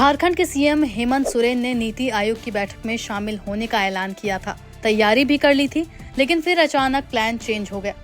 झारखंड के सीएम हेमंत सोरेन ने नीति आयोग की बैठक में शामिल होने का ऐलान किया था। तैयारी भी कर ली थी, लेकिन फिर अचानक प्लान चेंज हो गया,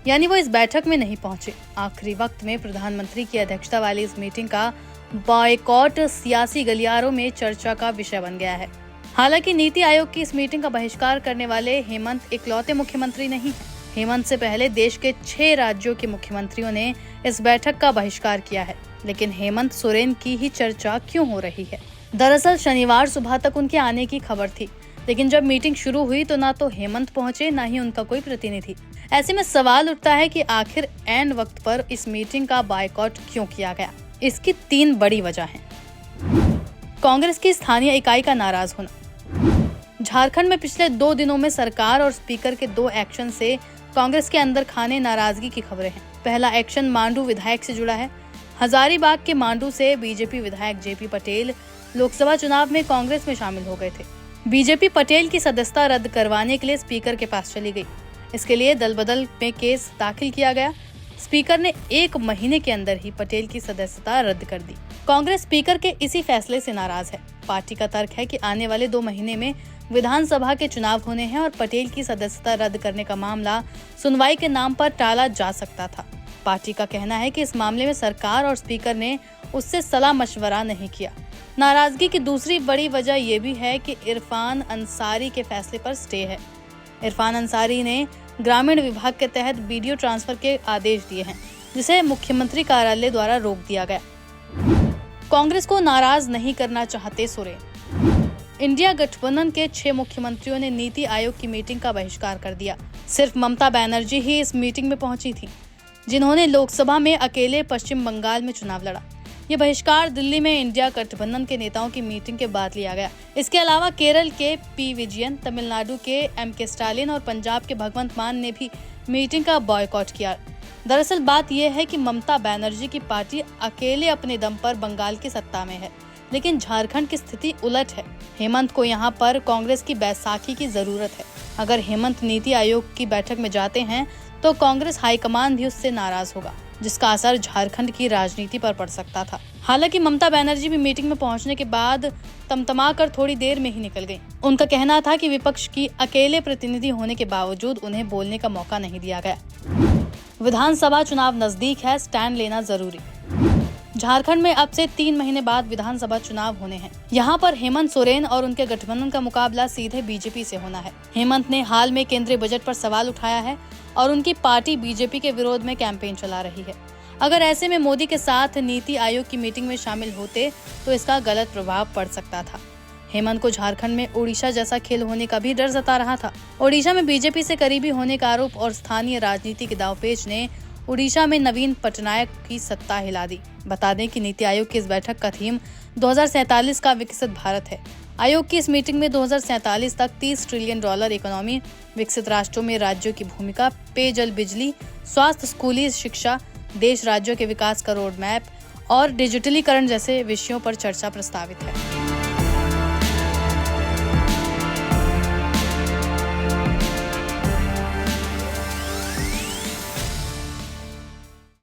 यानी वो इस बैठक में नहीं पहुंचे। आखिरी वक्त में प्रधानमंत्री की अध्यक्षता वाली इस मीटिंग का बॉयकॉट सियासी गलियारों में चर्चा का विषय बन गया है। हालांकि नीति आयोग की इस मीटिंग का बहिष्कार करने वाले हेमंत इकलौते मुख्यमंत्री नहीं हैं। हेमंत से पहले देश के 6 राज्यों के मुख्यमंत्रियों ने इस बैठक का बहिष्कार किया है, लेकिन हेमंत सोरेन की ही चर्चा क्यों हो रही है? दरअसल शनिवार सुबह तक उनके आने की खबर थी, लेकिन जब मीटिंग शुरू हुई तो ना तो हेमंत पहुंचे, ना ही उनका कोई प्रतिनिधि। ऐसे में सवाल उठता है कि आखिर ऐन वक्त पर इस मीटिंग का बायकॉट क्यों किया गया? इसकी 3 बड़ी वजह हैं। कांग्रेस की स्थानीय इकाई का नाराज होना। झारखंड में पिछले 2 दिनों में सरकार और स्पीकर के 2 एक्शन से कांग्रेस के अंदर खाने नाराजगी की खबरें हैं। पहला एक्शन मांडू विधायक से जुड़ा है। हजारीबाग के मांडू से बीजेपी विधायक जेपी पटेल लोकसभा चुनाव में कांग्रेस में शामिल हो गए थे। बीजेपी पटेल की सदस्यता रद्द करवाने के लिए स्पीकर के पास चली गई। इसके लिए दल बदल में केस दाखिल किया गया। स्पीकर ने 1 महीने के अंदर ही पटेल की सदस्यता रद्द कर दी। कांग्रेस स्पीकर के इसी फैसले से नाराज है। पार्टी का तर्क है कि आने वाले 2 महीने में विधानसभा के चुनाव होने हैं और पटेल की सदस्यता रद्द करने का मामला सुनवाई के नाम पर टाला जा सकता था। पार्टी का कहना है कि इस मामले में सरकार और स्पीकर ने उससे सलाह मशवरा नहीं किया। नाराजगी की दूसरी बड़ी वजह ये भी है कि इरफान अंसारी के फैसले पर स्टे है। इरफान अंसारी ने ग्रामीण विभाग के तहत वीडियो ट्रांसफर के आदेश दिए हैं, जिसे मुख्यमंत्री कार्यालय द्वारा रोक दिया गया। कांग्रेस को नाराज नहीं करना चाहते सोरेन। इंडिया गठबंधन के 6 मुख्यमंत्रियों ने नीति आयोग की मीटिंग का बहिष्कार कर दिया। सिर्फ ममता बनर्जी ही इस मीटिंग में पहुंची थी, जिन्होंने लोकसभा में अकेले पश्चिम बंगाल में चुनाव लड़ा। ये बहिष्कार दिल्ली में इंडिया गठबंधन के नेताओं की मीटिंग के बाद लिया गया। इसके अलावा केरल के पी विजयन, तमिलनाडु के एम.के. स्टालिन और पंजाब के भगवंत मान ने भी मीटिंग का बॉयकॉट किया। दरअसल बात यह है कि ममता बनर्जी की पार्टी अकेले अपने दम पर बंगाल की सत्ता में है, लेकिन झारखंड की स्थिति उलट है। हेमंत को यहाँ पर कांग्रेस की बैसाखी की जरूरत है। अगर हेमंत नीति आयोग की बैठक में जाते हैं तो कांग्रेस हाईकमान भी उससे नाराज होगा, जिसका असर झारखंड की राजनीति पर पड़ सकता था। हालांकि ममता बनर्जी भी मीटिंग में पहुंचने के बाद तमतमाकर थोड़ी देर में ही निकल गईं। उनका कहना था कि विपक्ष की अकेले प्रतिनिधि होने के बावजूद उन्हें बोलने का मौका नहीं दिया गया। विधानसभा चुनाव नजदीक है, स्टैंड लेना जरूरी। झारखंड में अब से 3 महीने बाद विधानसभा चुनाव होने हैं। यहाँ पर हेमंत सोरेन और उनके गठबंधन का मुकाबला सीधे बीजेपी से होना है। हेमंत ने हाल में केंद्रीय बजट पर सवाल उठाया है और उनकी पार्टी बीजेपी के विरोध में कैंपेन चला रही है। अगर ऐसे में मोदी के साथ नीति आयोग की मीटिंग में शामिल होते तो इसका गलत प्रभाव पड़ सकता था। हेमंत को झारखंड में ओडिशा जैसा खेल होने का भी डर सता रहा था। ओडिशा में बीजेपी से करीबी होने का आरोप और स्थानीय राजनीति के दांवपेच ने ओडिशा में नवीन पटनायक की सत्ता हिला दी। बता दें कि नीति आयोग की इस बैठक का थीम 2047 का विकसित भारत है। आयोग की इस मीटिंग में 2047 तक $30 ट्रिलियन इकोनॉमी, विकसित राष्ट्रों में राज्यों की भूमिका, पेयजल, बिजली, स्वास्थ्य, स्कूली शिक्षा, देश राज्यों के विकास का रोड मैप और डिजिटलीकरण जैसे विषयों पर चर्चा प्रस्तावित है।